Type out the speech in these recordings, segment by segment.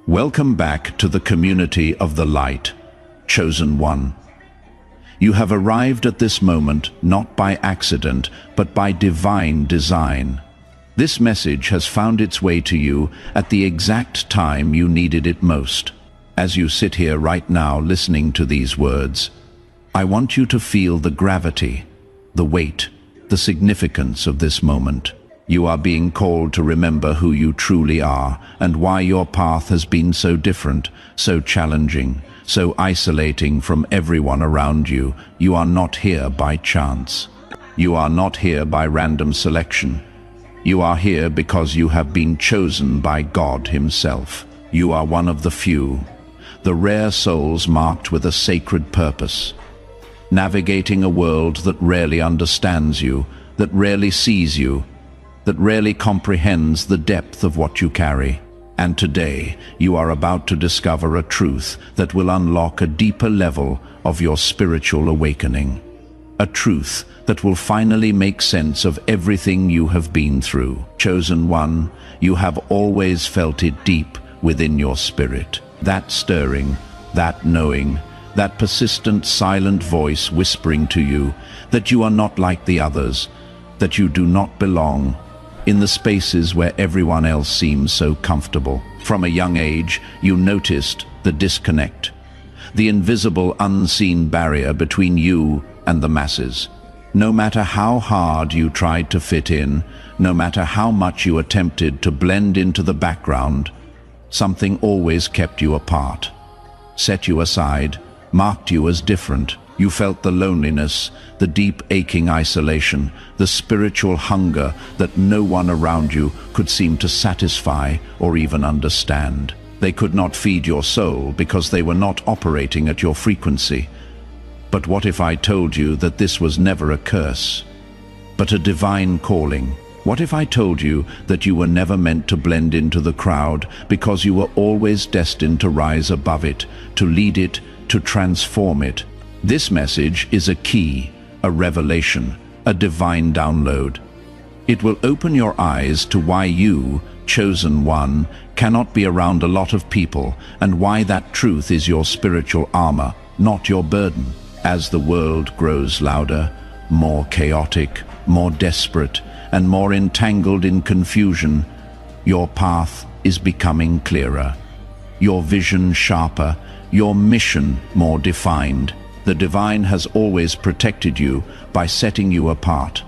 Welcome back to the community of the light, chosen one. You have arrived at this moment not by accident, but by divine design. This message has found its way to you at the exact time you needed it most. As you sit here right now listening to these words, I want you to feel the gravity, the weight, the significance of this moment. You are being called to remember who you truly are and why your path has been so different, so challenging, so isolating from everyone around you. You are not here by chance. You are not here by random selection. You are here because you have been chosen by God Himself. You are one of the few, the rare souls marked with a sacred purpose, navigating a world that rarely understands you, that rarely sees you, that rarely comprehends the depth of what you carry. And today, you are about to discover a truth that will unlock a deeper level of your spiritual awakening. A truth that will finally make sense of everything you have been through. Chosen one, you have always felt it deep within your spirit. That stirring, that knowing, that persistent silent voice whispering to you that you are not like the others, that you do not belong in the spaces where everyone else seems so comfortable. From a young age, you noticed the disconnect, the invisible, unseen barrier between you and the masses. No matter how hard you tried to fit in, no matter how much you attempted to blend into the background, something always kept you apart, set you aside, marked you as different. You felt the loneliness, the deep aching isolation, the spiritual hunger that no one around you could seem to satisfy or even understand. They could not feed your soul because they were not operating at your frequency. But what if I told you that this was never a curse, but a divine calling? What if I told you that you were never meant to blend into the crowd because you were always destined to rise above it, to lead it, to transform it? This message is a key, a revelation, a divine download. It will open your eyes to why you, chosen one, cannot be around a lot of people, and why that truth is your spiritual armor, not your burden. As the world grows louder, more chaotic, more desperate, and more entangled in confusion, your path is becoming clearer, your vision sharper, your mission more defined. The divine has always protected you by setting you apart,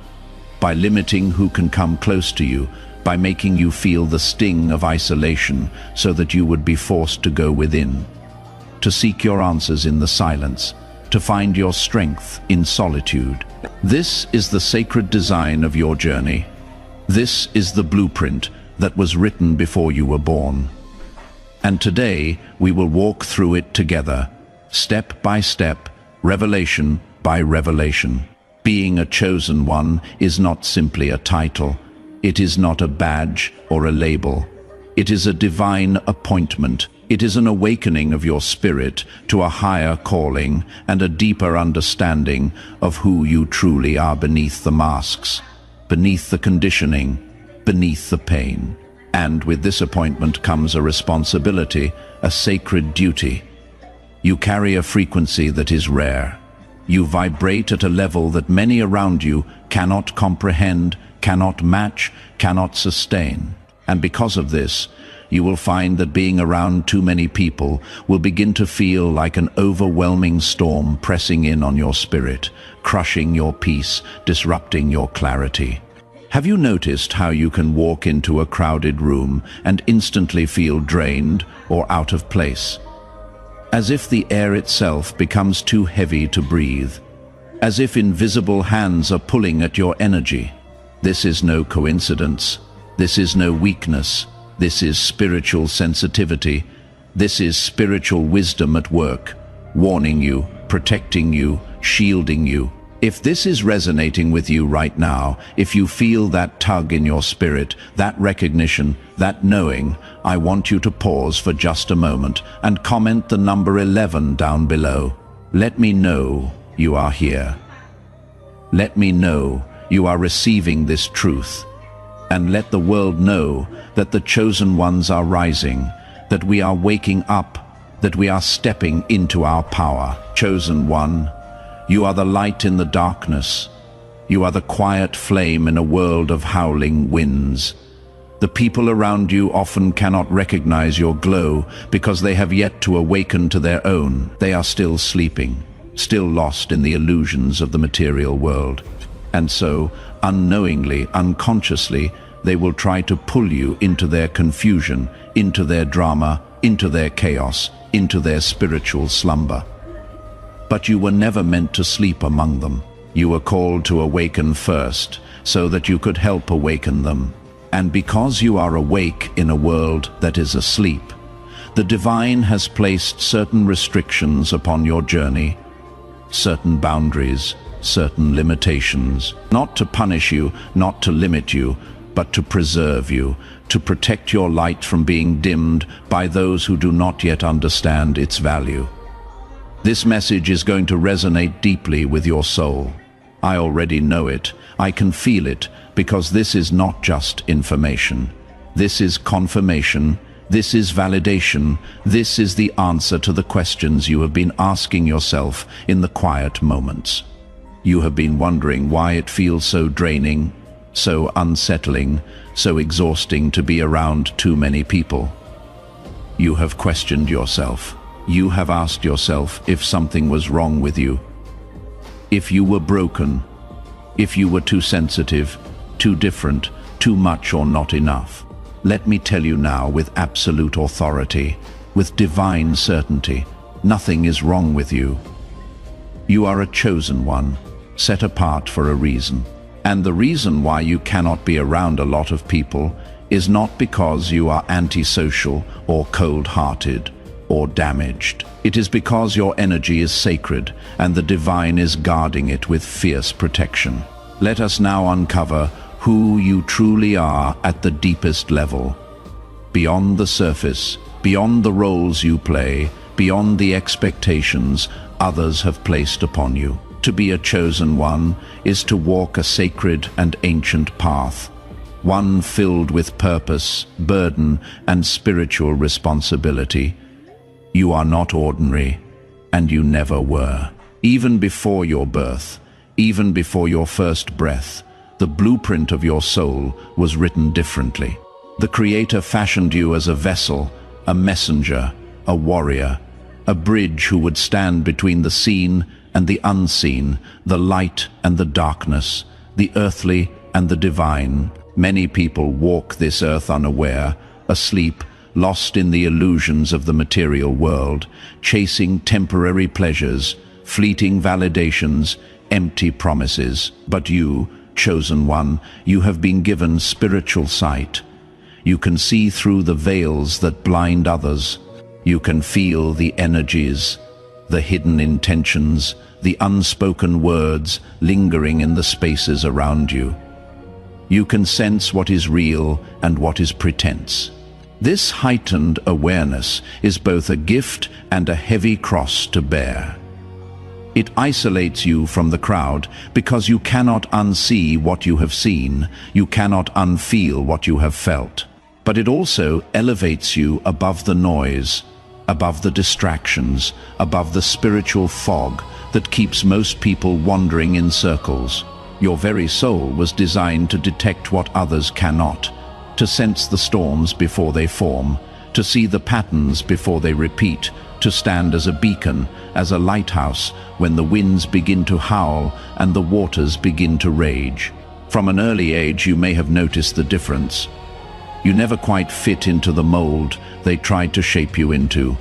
by limiting who can come close to you, by making you feel the sting of isolation so that you would be forced to go within, to seek your answers in the silence, to find your strength in solitude. This is the sacred design of your journey. This is the blueprint that was written before you were born. And today we will walk through it together, step by step, revelation by revelation. Being a chosen one is not simply a title. It is not a badge or a label. It is a divine appointment. It is an awakening of your spirit to a higher calling and a deeper understanding of who you truly are beneath the masks, beneath the conditioning, beneath the pain. And with this appointment comes a responsibility, a sacred duty. You carry a frequency that is rare. You vibrate at a level that many around you cannot comprehend, cannot match, cannot sustain. And because of this, you will find that being around too many people will begin to feel like an overwhelming storm pressing in on your spirit, crushing your peace, disrupting your clarity. Have you noticed how you can walk into a crowded room and instantly feel drained or out of place? As if the air itself becomes too heavy to breathe, as if invisible hands are pulling at your energy. This is no coincidence. This is no weakness. This is spiritual sensitivity. This is spiritual wisdom at work, warning you, protecting you, shielding you. If this is resonating with you right now, if you feel that tug in your spirit, that recognition, that knowing, I want you to pause for just a moment and comment the number 11 down below. Let me know you are here. Let me know you are receiving this truth. And let the world know that the chosen ones are rising, that we are waking up, that we are stepping into our power. Chosen one, you are the light in the darkness. You are the quiet flame in a world of howling winds. The people around you often cannot recognize your glow because they have yet to awaken to their own. They are still sleeping, still lost in the illusions of the material world. And so, unknowingly, unconsciously, they will try to pull you into their confusion, into their drama, into their chaos, into their spiritual slumber. But you were never meant to sleep among them. You were called to awaken first, so that you could help awaken them. And because you are awake in a world that is asleep, the divine has placed certain restrictions upon your journey, certain boundaries, certain limitations, not to punish you, not to limit you, but to preserve you, to protect your light from being dimmed by those who do not yet understand its value. This message is going to resonate deeply with your soul. I already know it. I can feel it, because this is not just information. This is confirmation. This is validation. This is the answer to the questions you have been asking yourself in the quiet moments. You have been wondering why it feels so draining, so unsettling, so exhausting to be around too many people. You have questioned yourself. You have asked yourself if something was wrong with you, if you were broken, if you were too sensitive, too different, too much or not enough. Let me tell you now with absolute authority, with divine certainty, nothing is wrong with you. You are a chosen one, set apart for a reason. And the reason why you cannot be around a lot of people is not because you are antisocial or cold-hearted or damaged. It is because your energy is sacred and the divine is guarding it with fierce protection. Let us now uncover who you truly are at the deepest level. Beyond the surface, beyond the roles you play, beyond the expectations others have placed upon you. To be a chosen one is to walk a sacred and ancient path, one filled with purpose, burden, and spiritual responsibility. You are not ordinary, and you never were. Even before your birth, even before your first breath, the blueprint of your soul was written differently. The Creator fashioned you as a vessel, a messenger, a warrior, a bridge who would stand between the seen and the unseen, the light and the darkness, the earthly and the divine. Many people walk this earth unaware, asleep, lost in the illusions of the material world, chasing temporary pleasures, fleeting validations, empty promises. But you, chosen one, you have been given spiritual sight. You can see through the veils that blind others. You can feel the energies, the hidden intentions, the unspoken words lingering in the spaces around you. You can sense what is real and what is pretense. This heightened awareness is both a gift and a heavy cross to bear. It isolates you from the crowd because you cannot unsee what you have seen, you cannot unfeel what you have felt. But it also elevates you above the noise, above the distractions, above the spiritual fog that keeps most people wandering in circles. Your very soul was designed to detect what others cannot, to sense the storms before they form, to see the patterns before they repeat, to stand as a beacon, as a lighthouse when the winds begin to howl and the waters begin to rage. From an early age you may have noticed the difference. You never quite fit into the mold they tried to shape you into.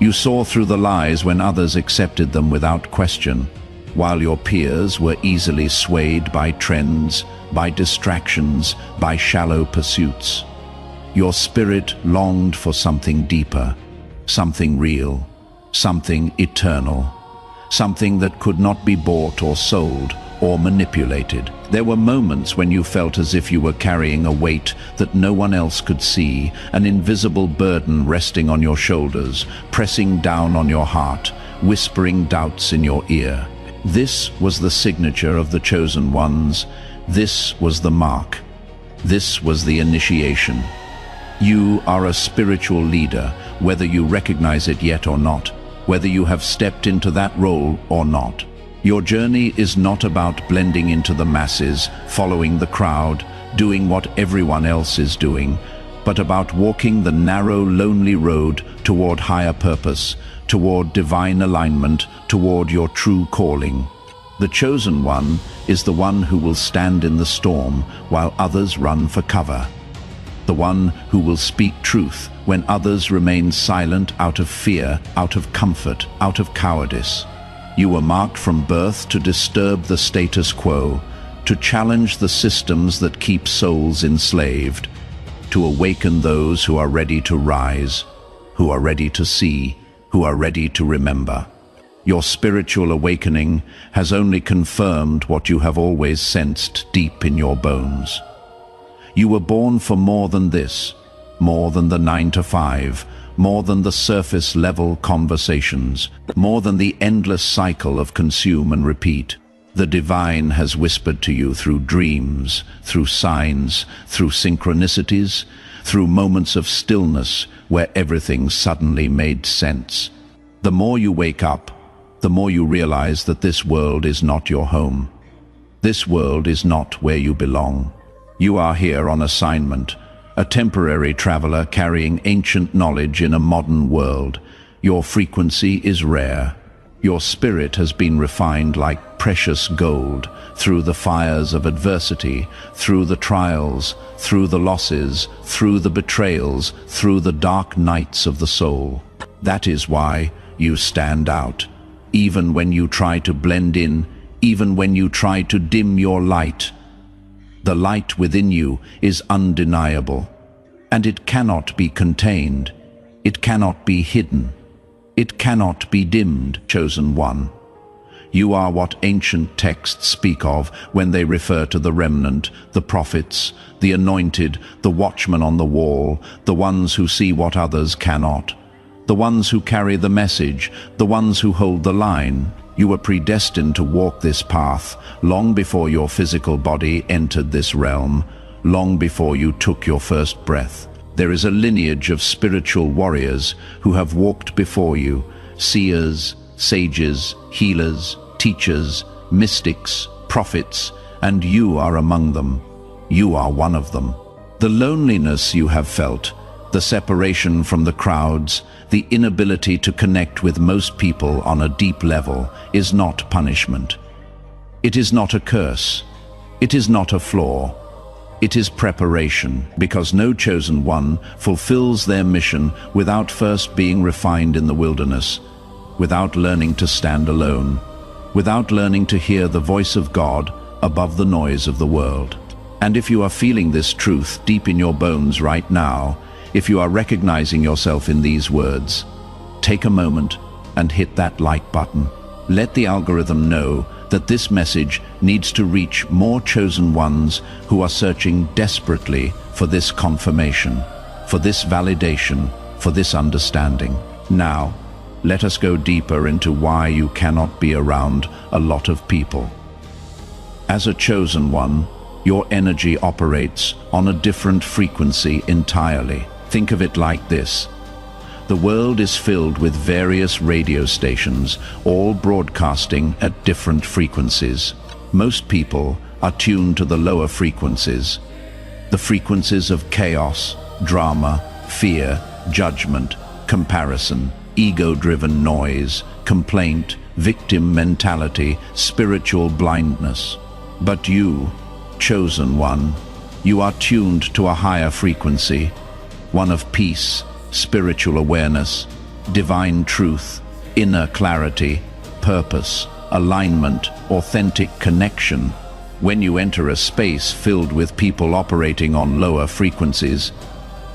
You saw through the lies when others accepted them without question, while your peers were easily swayed by trends, by distractions, by shallow pursuits. Your spirit longed for something deeper, something real, something eternal, something that could not be bought or sold or manipulated. There were moments when you felt as if you were carrying a weight that no one else could see, an invisible burden resting on your shoulders, pressing down on your heart, whispering doubts in your ear. This was the signature of the chosen ones. This was the mark. This was the initiation. You are a spiritual leader, whether you recognize it yet or not, whether you have stepped into that role or not. Your journey is not about blending into the masses, following the crowd, doing what everyone else is doing, but about walking the narrow, lonely road toward higher purpose, toward divine alignment, toward your true calling. The chosen one is the one who will stand in the storm while others run for cover. The one who will speak truth when others remain silent out of fear, out of comfort, out of cowardice. You were marked from birth to disturb the status quo, to challenge the systems that keep souls enslaved, to awaken those who are ready to rise, who are ready to see, who are ready to remember. Your spiritual awakening has only confirmed what you have always sensed deep in your bones. You were born for more than this, more than the 9 to 5, more than the surface-level conversations, more than the endless cycle of consume and repeat. The divine has whispered to you through dreams, through signs, through synchronicities, through moments of stillness where everything suddenly made sense. The more you wake up, the more you realize that this world is not your home. This world is not where you belong. You are here on assignment, a temporary traveler carrying ancient knowledge in a modern world. Your frequency is rare. Your spirit has been refined like precious gold through the fires of adversity, through the trials, through the losses, through the betrayals, through the dark nights of the soul. That is why you stand out. Even when you try to blend in, even when you try to dim your light, the light within you is undeniable, and it cannot be contained. It cannot be hidden. It cannot be dimmed, chosen one. You are what ancient texts speak of when they refer to the remnant, the prophets, the anointed, the watchmen on the wall, the ones who see what others cannot, the ones who carry the message, the ones who hold the line. You were predestined to walk this path long before your physical body entered this realm, long before you took your first breath. There is a lineage of spiritual warriors who have walked before you, seers, sages, healers, teachers, mystics, prophets, and you are among them. You are one of them. The loneliness you have felt, the separation from the crowds, the inability to connect with most people on a deep level is not punishment. It is not a curse. It is not a flaw. It is preparation, because no chosen one fulfills their mission without first being refined in the wilderness, without learning to stand alone, without learning to hear the voice of God above the noise of the world. And if you are feeling this truth deep in your bones right now, if you are recognizing yourself in these words, take a moment and hit that like button. Let the algorithm know that this message needs to reach more chosen ones who are searching desperately for this confirmation, for this validation, for this understanding. Now, let us go deeper into why you cannot be around a lot of people. As a chosen one, your energy operates on a different frequency entirely. Think of it like this. The world is filled with various radio stations, all broadcasting at different frequencies. Most people are tuned to the lower frequencies, the frequencies of chaos, drama, fear, judgment, comparison, ego-driven noise, complaint, victim mentality, spiritual blindness. But you, chosen one, you are tuned to a higher frequency, one of peace, spiritual awareness, divine truth, inner clarity, purpose, alignment, authentic connection. When you enter a space filled with people operating on lower frequencies,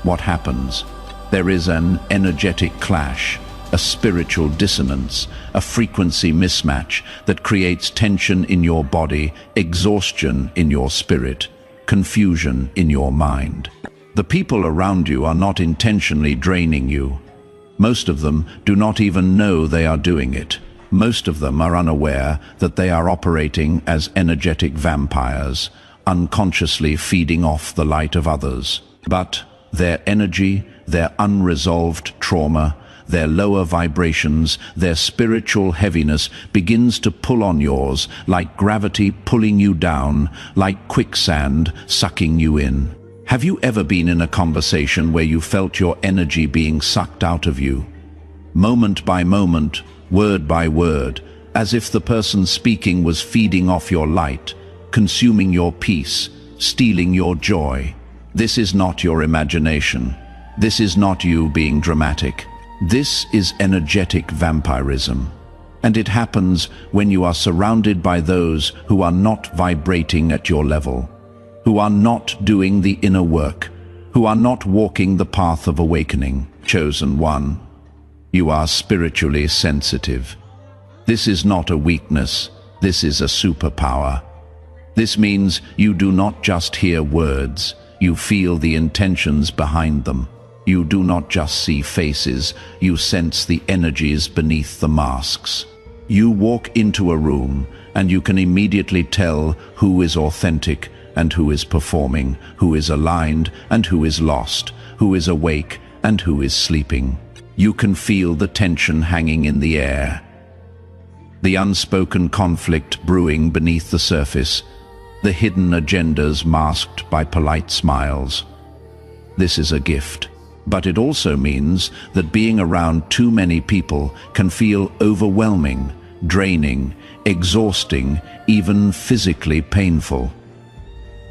what happens? There is an energetic clash, a spiritual dissonance, a frequency mismatch that creates tension in your body, exhaustion in your spirit, confusion in your mind. The people around you are not intentionally draining you. Most of them do not even know they are doing it. Most of them are unaware that they are operating as energetic vampires, unconsciously feeding off the light of others. But their energy, their unresolved trauma, their lower vibrations, their spiritual heaviness begins to pull on yours, like gravity pulling you down, like quicksand sucking you in. Have you ever been in a conversation where you felt your energy being sucked out of you? Moment by moment, word by word, as if the person speaking was feeding off your light, consuming your peace, stealing your joy. This is not your imagination. This is not you being dramatic. This is energetic vampirism. And it happens when you are surrounded by those who are not vibrating at your level, who are not doing the inner work, who are not walking the path of awakening. Chosen one, you are spiritually sensitive. This is not a weakness, this is a superpower. This means you do not just hear words, you feel the intentions behind them. You do not just see faces, you sense the energies beneath the masks. You walk into a room and you can immediately tell who is authentic and who is performing, who is aligned and who is lost, who is awake and who is sleeping. You can feel the tension hanging in the air, the unspoken conflict brewing beneath the surface, the hidden agendas masked by polite smiles. This is a gift, but it also means that being around too many people can feel overwhelming, draining, exhausting, even physically painful.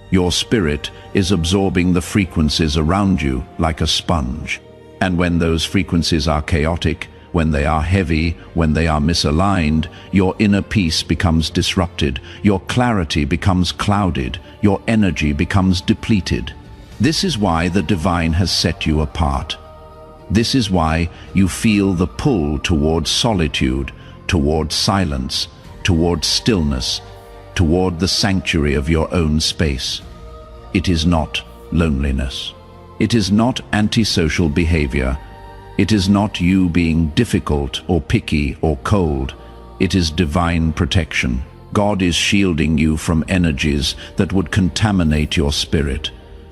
Your spirit is absorbing the frequencies around you like a sponge. And when those frequencies are chaotic, when they are heavy, when they are misaligned, your inner peace becomes disrupted, your clarity becomes clouded, your energy becomes depleted. This is why the divine has set you apart. This is why you feel the pull towards solitude, towards silence, towards stillness, toward the sanctuary of your own space. It is not loneliness. It is not antisocial behavior. It is not you being difficult or picky or cold. It is divine protection. God is shielding you from energies that would contaminate your spirit,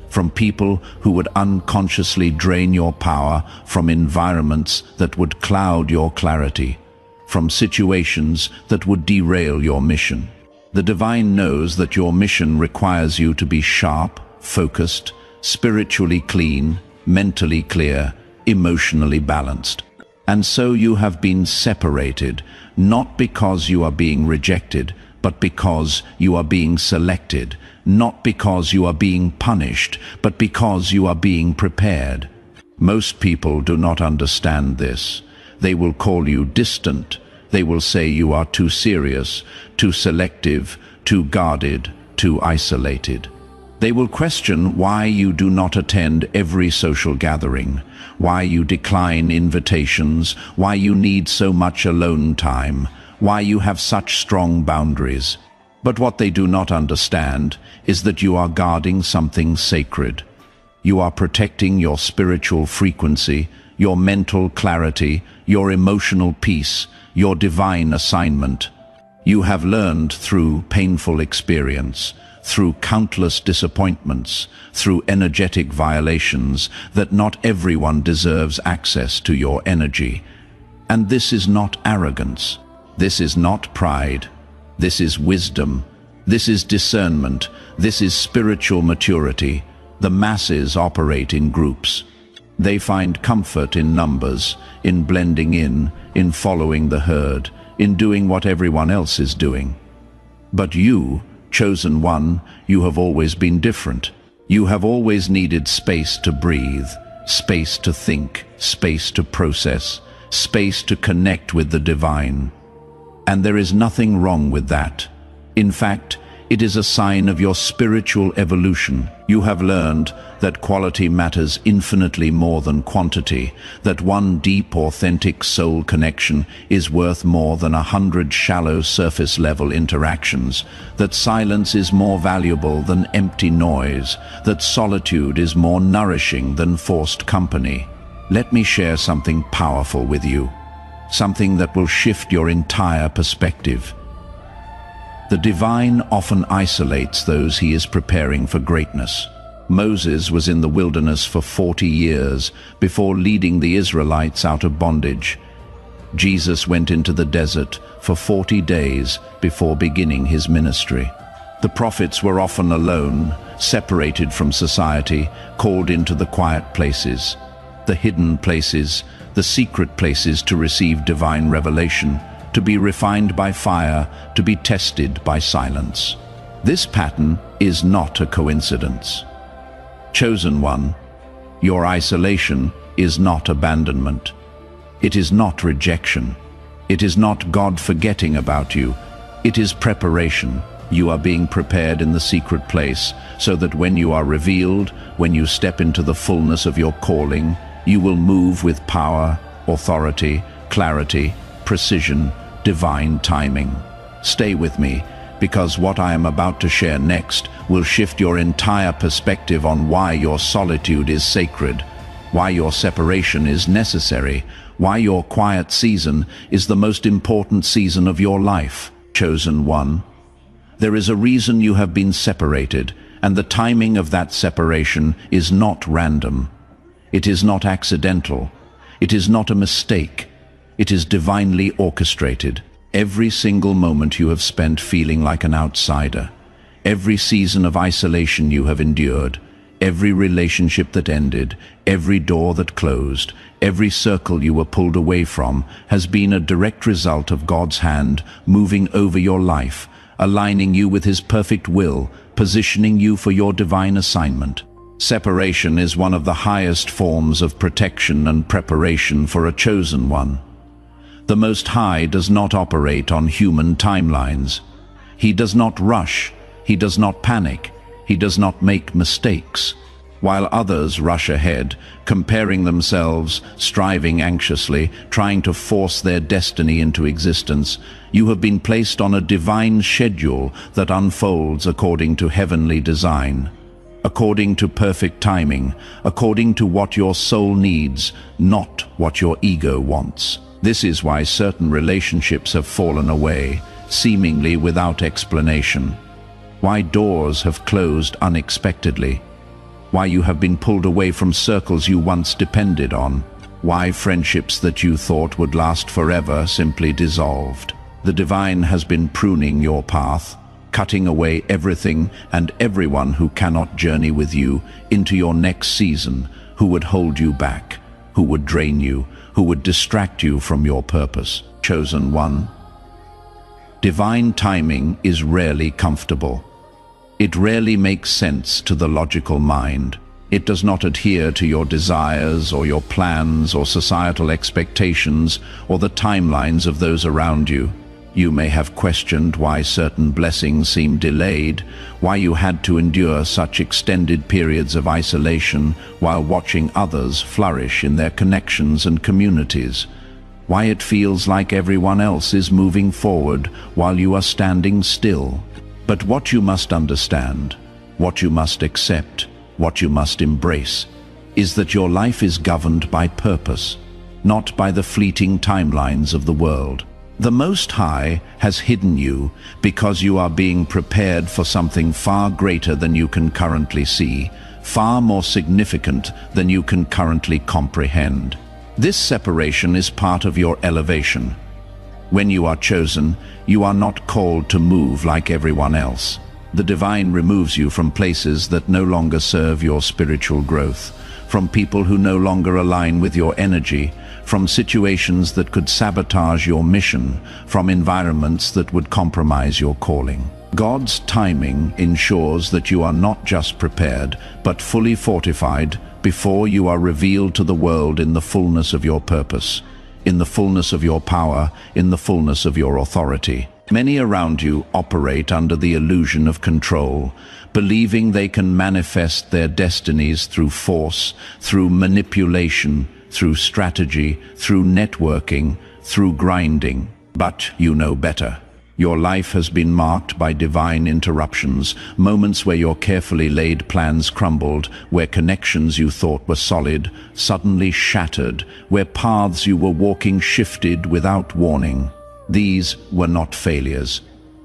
from people who would unconsciously drain your power, from environments that would cloud your clarity, from situations that would derail your mission. The divine knows that your mission requires you to be sharp, focused, spiritually clean, mentally clear, emotionally balanced. And so you have been separated, not because you are being rejected, but because you are being selected, not because you are being punished, but because you are being prepared. Most people do not understand this. They will call you distant. They will say you are too serious, too selective, too guarded, too isolated. They will question why you do not attend every social gathering, why you decline invitations, why you need so much alone time, why you have such strong boundaries. But what they do not understand is that you are guarding something sacred. You are protecting your spiritual frequency, your mental clarity, your emotional peace, your divine assignment. You have learned through painful experience, through countless disappointments, through energetic violations, that not everyone deserves access to your energy. And this is not arrogance. This is not pride. This is wisdom. This is discernment. This is spiritual maturity. The masses operate in groups. They find comfort in numbers, in blending in following the herd, in doing what everyone else is doing. But you, chosen one, you have always been different. You have always needed space to breathe, space to think, space to process, space to connect with the divine. And there is nothing wrong with that. In fact, it is a sign of your spiritual evolution. You have learned that quality matters infinitely more than quantity, that one deep, authentic soul connection is worth more than 100 shallow surface-level interactions, that silence is more valuable than empty noise, that solitude is more nourishing than forced company. Let me share something powerful with you, something that will shift your entire perspective. The divine often isolates those he is preparing for greatness. Moses was in the wilderness for 40 years before leading the Israelites out of bondage. Jesus went into the desert for 40 days before beginning his ministry. The prophets were often alone, separated from society, called into the quiet places, the hidden places, the secret places to receive divine revelation, to be refined by fire, to be tested by silence. This pattern is not a coincidence. Chosen one, your isolation is not abandonment. It is not rejection. It is not God forgetting about you. It is preparation. You are being prepared in the secret place so that when you are revealed, when you step into the fullness of your calling, you will move with power, authority, clarity, precision, divine timing. Stay with me, because what I am about to share next will shift your entire perspective on why your solitude is sacred, why your separation is necessary, why your quiet season is the most important season of your life. Chosen one, there is a reason you have been separated, and the timing of that separation is not random. It is not accidental. It is not a mistake. It is divinely orchestrated. Every single moment you have spent feeling like an outsider, every season of isolation you have endured, every relationship that ended, every door that closed, every circle you were pulled away from has been a direct result of God's hand moving over your life, aligning you with his perfect will, positioning you for your divine assignment. Separation is one of the highest forms of protection and preparation for a chosen one. The Most High does not operate on human timelines. He does not rush. He does not panic. He does not make mistakes. While others rush ahead, comparing themselves, striving anxiously, trying to force their destiny into existence, you have been placed on a divine schedule that unfolds according to heavenly design, according to perfect timing, according to what your soul needs, not what your ego wants. This is why certain relationships have fallen away, seemingly without explanation. Why doors have closed unexpectedly. Why you have been pulled away from circles you once depended on. Why friendships that you thought would last forever simply dissolved. The divine has been pruning your path, cutting away everything and everyone who cannot journey with you into your next season, who would hold you back, who would drain you, who would distract you from your purpose. Chosen one, divine timing is rarely comfortable. It rarely makes sense to the logical mind. It does not adhere to your desires or your plans or societal expectations or the timelines of those around you. You may have questioned why certain blessings seem delayed, why you had to endure such extended periods of isolation while watching others flourish in their connections and communities, why it feels like everyone else is moving forward while you are standing still. But what you must understand, what you must accept, what you must embrace, is that your life is governed by purpose, not by the fleeting timelines of the world. The Most High has hidden you because you are being prepared for something far greater than you can currently see, far more significant than you can currently comprehend. This separation is part of your elevation. When you are chosen, you are not called to move like everyone else. The divine removes you from places that no longer serve your spiritual growth, from people who no longer align with your energy, from situations that could sabotage your mission, from environments that would compromise your calling. God's timing ensures that you are not just prepared, but fully fortified before you are revealed to the world in the fullness of your purpose, in the fullness of your power, in the fullness of your authority. Many around you operate under the illusion of control, believing they can manifest their destinies through force, through manipulation, through strategy, through networking, through grinding. But you know better. Your life has been marked by divine interruptions, moments where your carefully laid plans crumbled, where connections you thought were solid suddenly shattered, where paths you were walking shifted without warning. These were not failures.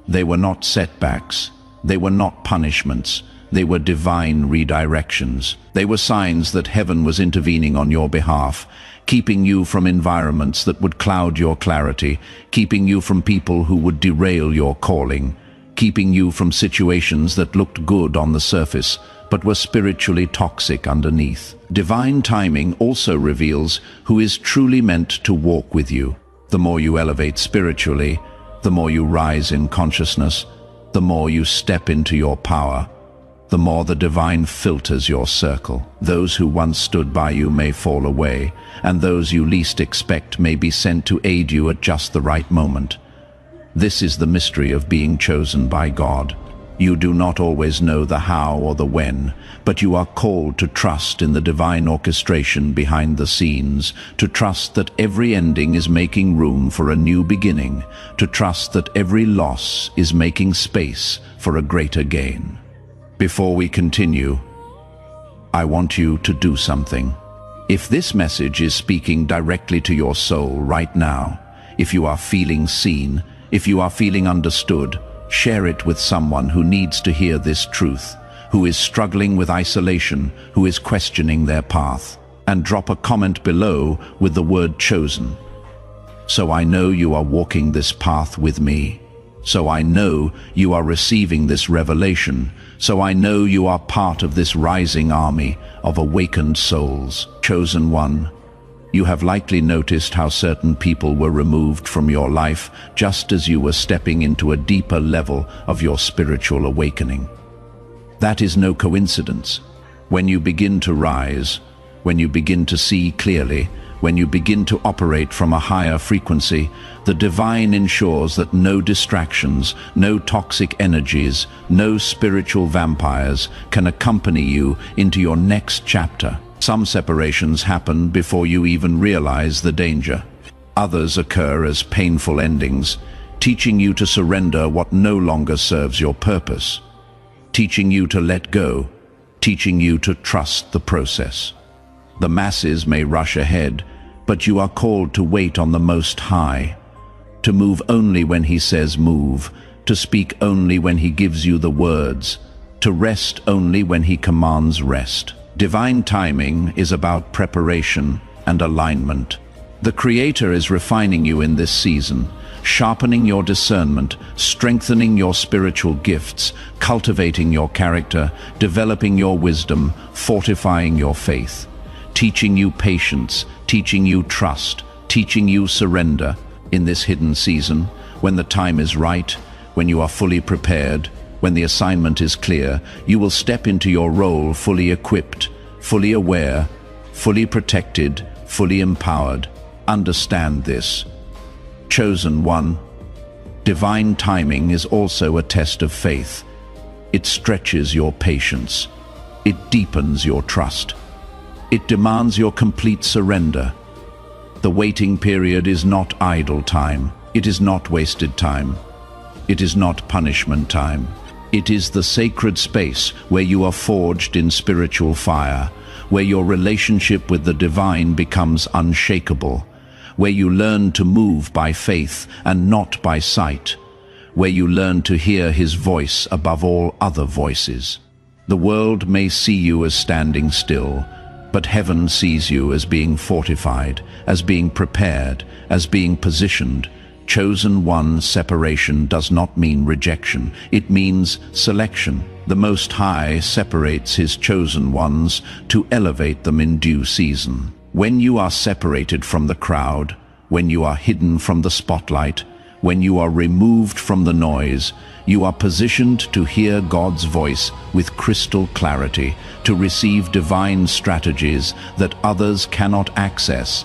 They were not setbacks. They were not punishments. They were divine redirections. They were signs that heaven was intervening on your behalf, keeping you from environments that would cloud your clarity, keeping you from people who would derail your calling, keeping you from situations that looked good on the surface, but were spiritually toxic underneath. Divine timing also reveals who is truly meant to walk with you. The more you elevate spiritually, the more you rise in consciousness, the more you step into your power, the more the divine filters your circle. Those who once stood by you may fall away, and those you least expect may be sent to aid you at just the right moment. This is the mystery of being chosen by God. You do not always know the how or the when, but you are called to trust in the divine orchestration behind the scenes, to trust that every ending is making room for a new beginning, to trust that every loss is making space for a greater gain. Before we continue, I want you to do something. If this message is speaking directly to your soul right now, if you are feeling seen, if you are feeling understood, share it with someone who needs to hear this truth, who is struggling with isolation, who is questioning their path. And drop a comment below with the word chosen. So I know you are walking this path with me. So I know you are receiving this revelation. So I know you are part of this rising army of awakened souls. Chosen one, you have likely noticed how certain people were removed from your life just as you were stepping into a deeper level of your spiritual awakening. That is no coincidence. When you begin to rise, when you begin to see clearly, when you begin to operate from a higher frequency, the divine ensures that no distractions, no toxic energies, no spiritual vampires can accompany you into your next chapter. Some separations happen before you even realize the danger. Others occur as painful endings, teaching you to surrender what no longer serves your purpose, teaching you to let go, teaching you to trust the process. The masses may rush ahead, but you are called to wait on the Most High, to move only when He says move, to speak only when He gives you the words, to rest only when He commands rest. Divine timing is about preparation and alignment. The Creator is refining you in this season, sharpening your discernment, strengthening your spiritual gifts, cultivating your character, developing your wisdom, fortifying your faith, teaching you patience, teaching you trust, teaching you surrender. In this hidden season, when the time is right, when you are fully prepared, when the assignment is clear, you will step into your role fully equipped, fully aware, fully protected, fully empowered. Understand this. Chosen one, divine timing is also a test of faith. It stretches your patience. It deepens your trust. It demands your complete surrender. The waiting period is not idle time. It is not wasted time. It is not punishment time. It is the sacred space where you are forged in spiritual fire, where your relationship with the divine becomes unshakable, where you learn to move by faith and not by sight, where you learn to hear His voice above all other voices. The world may see you as standing still, but heaven sees you as being fortified, as being prepared, as being positioned. Chosen one separation does not mean rejection. It means selection. The Most High separates His chosen ones to elevate them in due season. When you are separated from the crowd, when you are hidden from the spotlight, when you are removed from the noise, you are positioned to hear God's voice with crystal clarity, to receive divine strategies that others cannot access,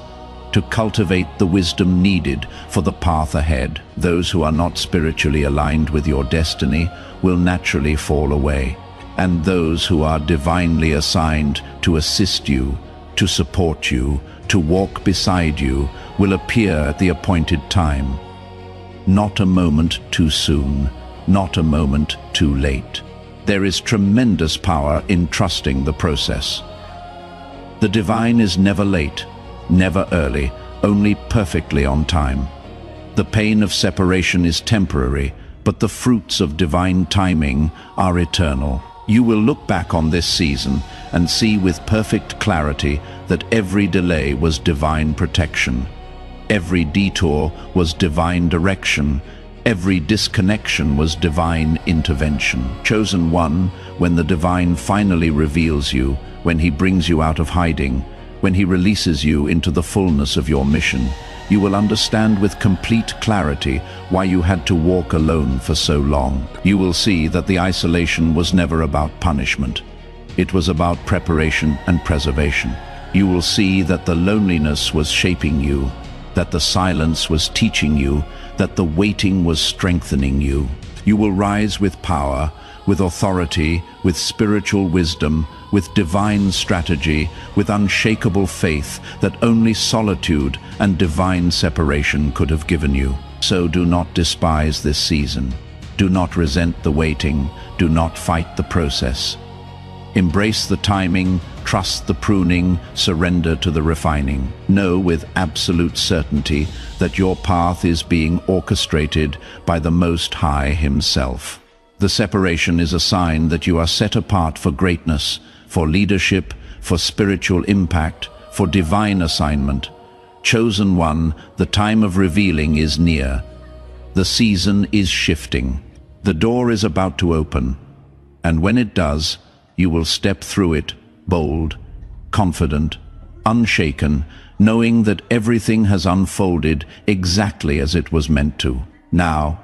to cultivate the wisdom needed for the path ahead. Those who are not spiritually aligned with your destiny will naturally fall away, and those who are divinely assigned to assist you, to support you, to walk beside you, will appear at the appointed time. Not a moment too soon, not a moment too late. There is tremendous power in trusting the process. The divine is never late, never early, only perfectly on time. The pain of separation is temporary, but the fruits of divine timing are eternal. You will look back on this season and see with perfect clarity that every delay was divine protection. Every detour was divine direction. Every disconnection was divine intervention. Chosen one, when the divine finally reveals you, when he brings you out of hiding, when he releases you into the fullness of your mission, you will understand with complete clarity why you had to walk alone for so long. You will see that the isolation was never about punishment. It was about preparation and preservation. You will see that the loneliness was shaping you, that the silence was teaching you, that the waiting was strengthening you. You will rise with power, with authority, with spiritual wisdom, with divine strategy, with unshakable faith that only solitude and divine separation could have given you. So do not despise this season. Do not resent the waiting. Do not fight the process. Embrace the timing, trust the pruning, surrender to the refining. Know with absolute certainty that your path is being orchestrated by the Most High Himself. The separation is a sign that you are set apart for greatness, for leadership, for spiritual impact, for divine assignment. Chosen one, the time of revealing is near. The season is shifting. The door is about to open, and when it does, you will step through it, bold, confident, unshaken, knowing that everything has unfolded exactly as it was meant to. Now,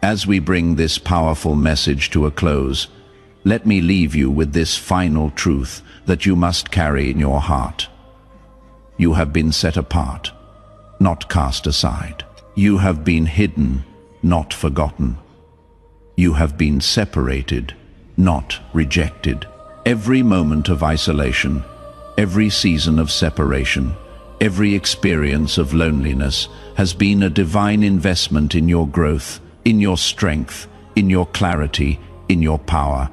as we bring this powerful message to a close, let me leave you with this final truth that you must carry in your heart. You have been set apart, not cast aside. You have been hidden, not forgotten. You have been separated, not rejected. Every moment of isolation, every season of separation, every experience of loneliness has been a divine investment in your growth, in your strength, in your clarity, in your power.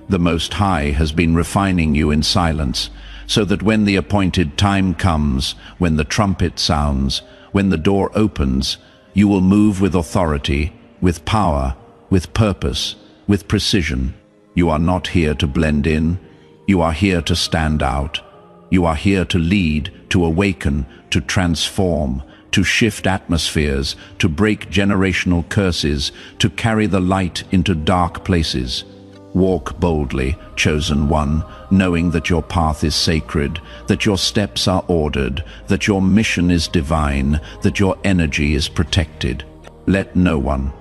The Most High has been refining you in silence, so that when the appointed time comes, when the trumpet sounds, when the door opens, you will move with authority, with power, with purpose, with precision. You are not here to blend in. You are here to stand out. You are here to lead, to awaken, to transform, to shift atmospheres, to break generational curses, to carry the light into dark places. Walk boldly, chosen one, knowing that your path is sacred, that your steps are ordered, that your mission is divine, that your energy is protected. Let no one,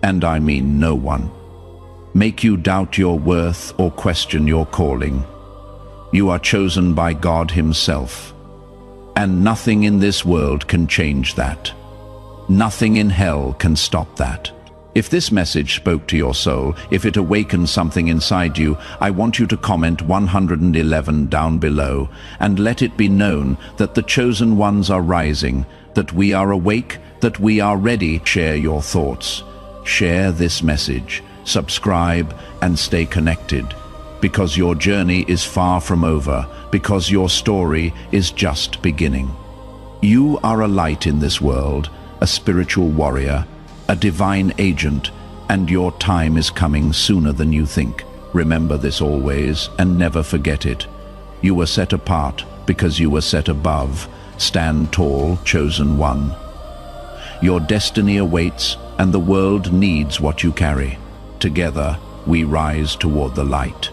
and I mean no one, make you doubt your worth or question your calling. You are chosen by God Himself, and nothing in this world can change that. Nothing in hell can stop that. If this message spoke to your soul, if it awakened something inside you, I want you to comment 111 down below, and let it be known that the chosen ones are rising, that we are awake, that we are ready. Share your thoughts. Share this message. Subscribe and stay connected, because your journey is far from over, because your story is just beginning. You are a light in this world, a spiritual warrior, a divine agent, and your time is coming sooner than you think. Remember this always and never forget it. You were set apart because you were set above. Stand tall, chosen one. Your destiny awaits, and the world needs what you carry. Together, we rise toward the light.